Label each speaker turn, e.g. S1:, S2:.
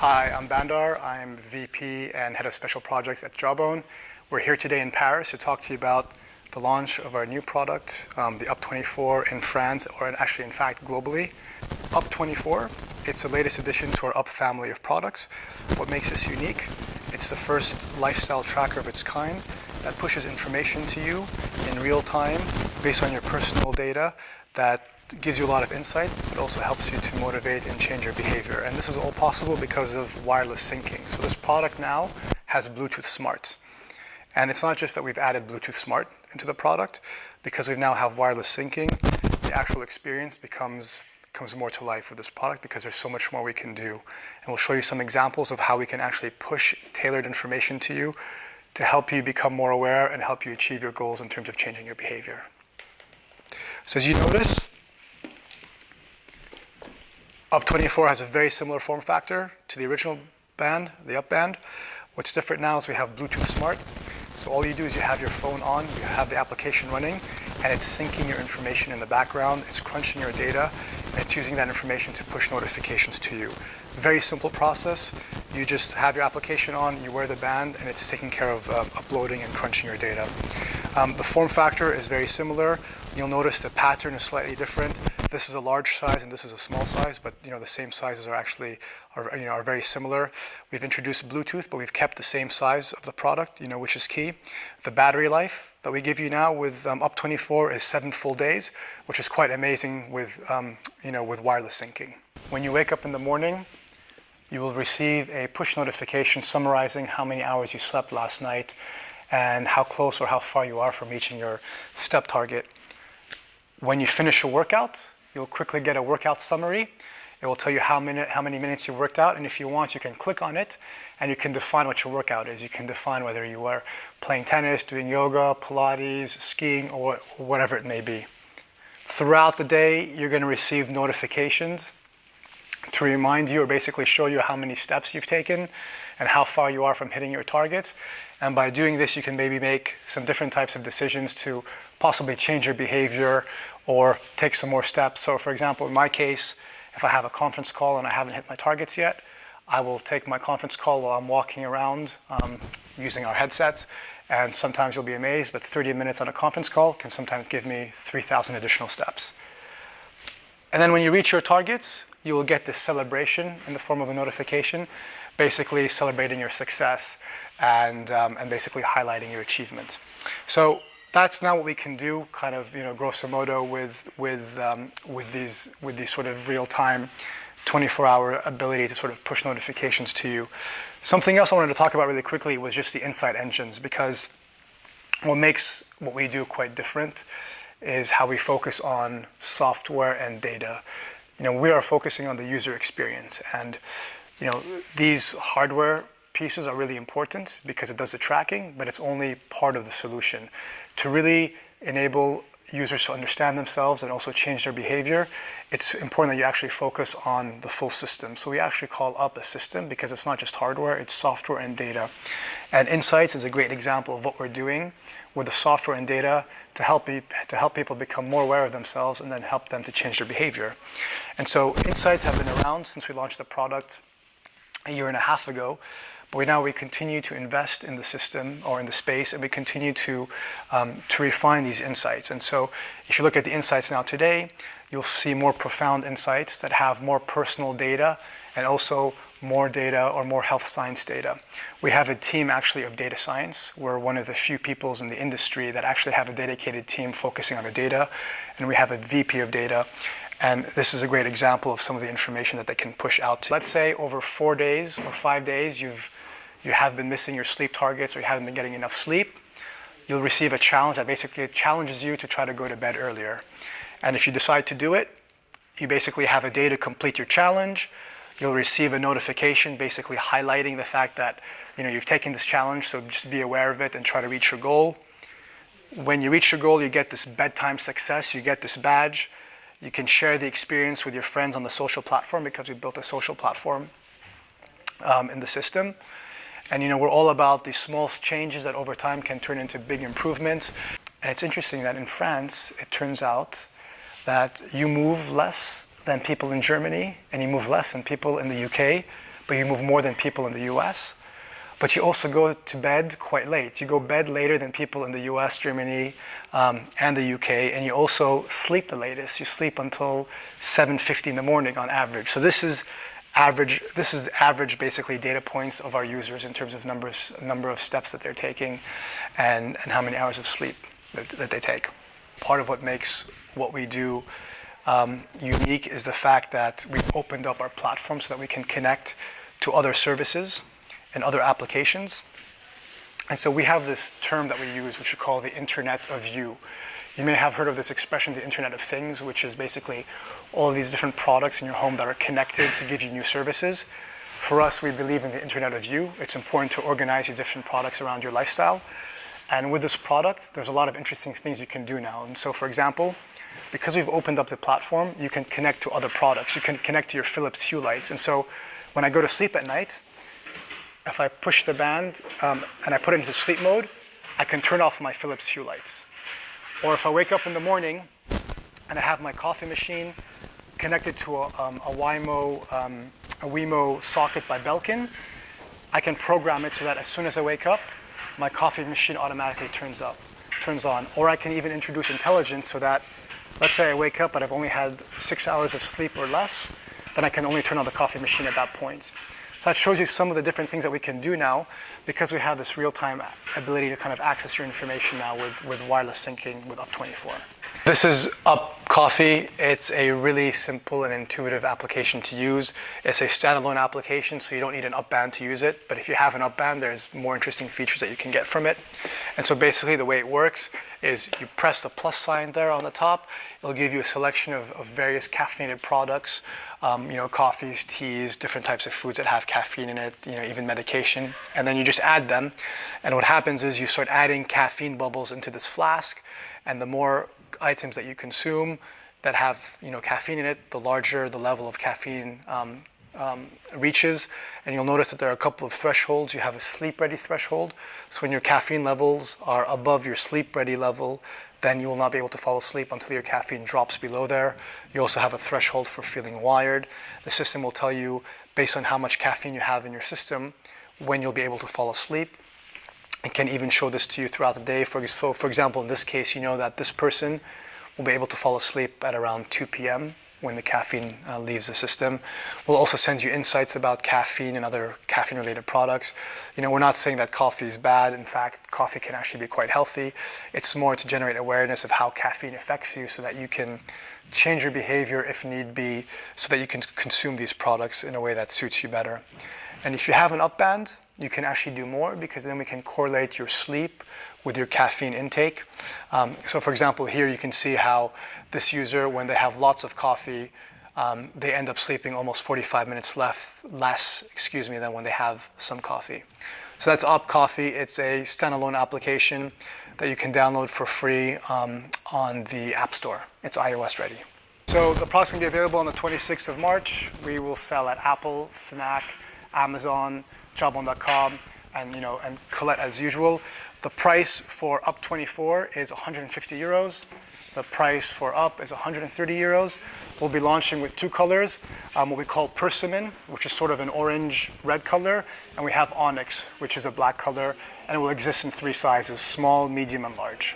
S1: Hi, I'm Bandar. I'm VP and Head of Special Projects at Jawbone. We're here today in Paris to talk to you about the launch of our new product, the UP24 in France, or actually, in fact, globally. UP24, it's the latest addition to our UP family of products. What makes this unique? It's the first lifestyle tracker of its kind that pushes information to you in real time based on your personal data that gives you a lot of insight, but also helps you to motivate and change your behavior. And this is all possible because of wireless syncing. So this product now has Bluetooth Smart. And it's not just that we've added Bluetooth Smart into the product, because we now have wireless syncing, the actual experience comes more to life with this product because there's so much more we can do. And we'll show you some examples of how we can actually push tailored information to you to help you become more aware and help you achieve your goals in terms of changing your behavior. So as you notice, UP24 has a very similar form factor to the original band, the UP band. What's different now is we have Bluetooth Smart. So all you do is you have your phone on, you have the application running, and it's syncing your information in the background, it's crunching your data, and it's using that information to push notifications to you. Very simple process. You just have your application on, you wear the band, and it's taking care of uploading and crunching your data. The form factor is very similar. You'll notice the pattern is slightly different. This is a large size and this is a small size, but the same sizes are actually are very similar. We've introduced Bluetooth, but we've kept the same size of the product, which is key. The battery life that we give you now with UP24 is 7 full days, which is quite amazing with with wireless syncing. When you wake up in the morning, you will receive a push notification summarizing how many hours you slept last night and how close or how far you are from reaching your step target. When you finish a workout, you'll quickly get a workout summary. It will tell you how many minutes you've worked out, and if you want, you can click on it, and you can define what your workout is. You can define whether you are playing tennis, doing yoga, Pilates, skiing, or whatever it may be. Throughout the day, you're going to receive notifications to remind you or basically show you how many steps you've taken and how far you are from hitting your targets. And by doing this, you can maybe make some different types of decisions to possibly change your behavior or take some more steps. So for example, in my case, if I have a conference call and I haven't hit my targets yet, I will take my conference call while I'm walking around using our headsets. And sometimes you'll be amazed, but 30 minutes on a conference call can sometimes give me 3,000 additional steps. And then when you reach your targets, you will get this celebration in the form of a notification, basically celebrating your success and basically highlighting your achievement. So that's now what we can do, kind of grosso modo, with these sort of real-time, 24-hour ability to sort of push notifications to you. Something else I wanted to talk about really quickly was just the insight engines, because what makes what we do quite different is how we focus on software and data. We are focusing on the user experience, and these hardware pieces are really important because it does the tracking, but it's only part of the solution. To really enable users to understand themselves and also change their behavior, it's important that you actually focus on the full system. So we actually call UP a system because it's not just hardware, it's software and data. And Insights is a great example of what we're doing with the software and data to help people become more aware of themselves and then help them to change their behavior. And so Insights have been around since we launched the product a year and a half ago, but now we continue to invest in the system or in the space, and we continue to refine these insights. And so if you look at the insights now today, you'll see more profound insights that have more personal data and also more data or more health science data. We have a team actually of data science. We're one of the few peoples in the industry that actually have a dedicated team focusing on the data, and we have a VP of data. And this is a great example of some of the information that they can push out to. Let's say over 4 days or 5 days you have been missing your sleep targets or you haven't been getting enough sleep. You'll receive a challenge that basically challenges you to try to go to bed earlier. And if you decide to do it, you basically have a day to complete your challenge. You'll receive a notification basically highlighting the fact that you've taken this challenge, so just be aware of it and try to reach your goal. When you reach your goal, you get this bedtime success, you get this badge. You can share the experience with your friends on the social platform because we built a social platform in the system. And we're all about these small changes that over time can turn into big improvements. And it's interesting that in France, it turns out that you move less than people in Germany and you move less than people in the UK, but you move more than people in the US. But you also go to bed quite late. You go bed later than people in the US, Germany, and the UK, and you also sleep the latest. You sleep until 7:50 in the morning on average. So this is average basically data points of our users in terms of number of steps that they're taking and how many hours of sleep that they take. Part of what makes what we do unique is the fact that we've opened up our platform so that we can connect to other services and other applications. And so we have this term that we use, which we call the Internet of You. You may have heard of this expression, the Internet of Things, which is basically all of these different products in your home that are connected to give you new services. For us, we believe in the Internet of You. It's important to organize your different products around your lifestyle. And with this product, there's a lot of interesting things you can do now. And so, for example, because we've opened up the platform, you can connect to other products. You can connect to your Philips Hue lights. And so when I go to sleep at night, if I push the band and I put it into sleep mode, I can turn off my Philips Hue lights. Or if I wake up in the morning and I have my coffee machine connected to a Wemo socket by Belkin, I can program it so that as soon as I wake up, my coffee machine automatically turns on. Or I can even introduce intelligence so that, let's say I wake up but I've only had 6 hours of sleep or less, then I can only turn on the coffee machine at that point. So that shows you some of the different things that we can do now because we have this real-time ability to kind of access your information now with wireless syncing with UP24. This is Up Coffee. It's a really simple and intuitive application to use. It's a standalone application, so you don't need an Up band to use it. But if you have an Up band, there's more interesting features that you can get from it. And so basically the way it works is you press the plus sign there on the top. It'll give you a selection of various caffeinated products, coffees, teas, different types of foods that have caffeine in it, even medication. And then you just add them. And what happens is you start adding caffeine bubbles into this flask. And the more items that you consume that have caffeine in it, the larger the level of caffeine reaches. And you'll notice that there are a couple of thresholds. You have a sleep-ready threshold. So when your caffeine levels are above your sleep-ready level, then you will not be able to fall asleep until your caffeine drops below there. You also have a threshold for feeling wired. The system will tell you, based on how much caffeine you have in your system, when you'll be able to fall asleep. It can even show this to you throughout the day. For example, in this case, you know that this person will be able to fall asleep at around 2 p.m. when the caffeine leaves the system. We'll also send you insights about caffeine and other caffeine-related products. We're not saying that coffee is bad. In fact, coffee can actually be quite healthy. It's more to generate awareness of how caffeine affects you so that you can change your behavior if need be, so that you can consume these products in a way that suits you better. And if you have an Up band, you can actually do more because then we can correlate your sleep with your caffeine intake. So for example, here you can see how this user, when they have lots of coffee, they end up sleeping almost 45 minutes less than when they have some coffee. So that's Up Coffee. It's a standalone application that you can download for free on the App Store. It's iOS ready. So the product's going to be available on the 26th of March. We will sell at Apple, Fnac, Amazon, Jawbone.com, and Colette as usual. The price for UP24 is 150 euros. The price for Up is 130 euros. We'll be launching with two colors, what we call Persimmon, which is sort of an orange-red color, and we have Onyx, which is a black color, and it will exist in 3 sizes, small, medium, and large.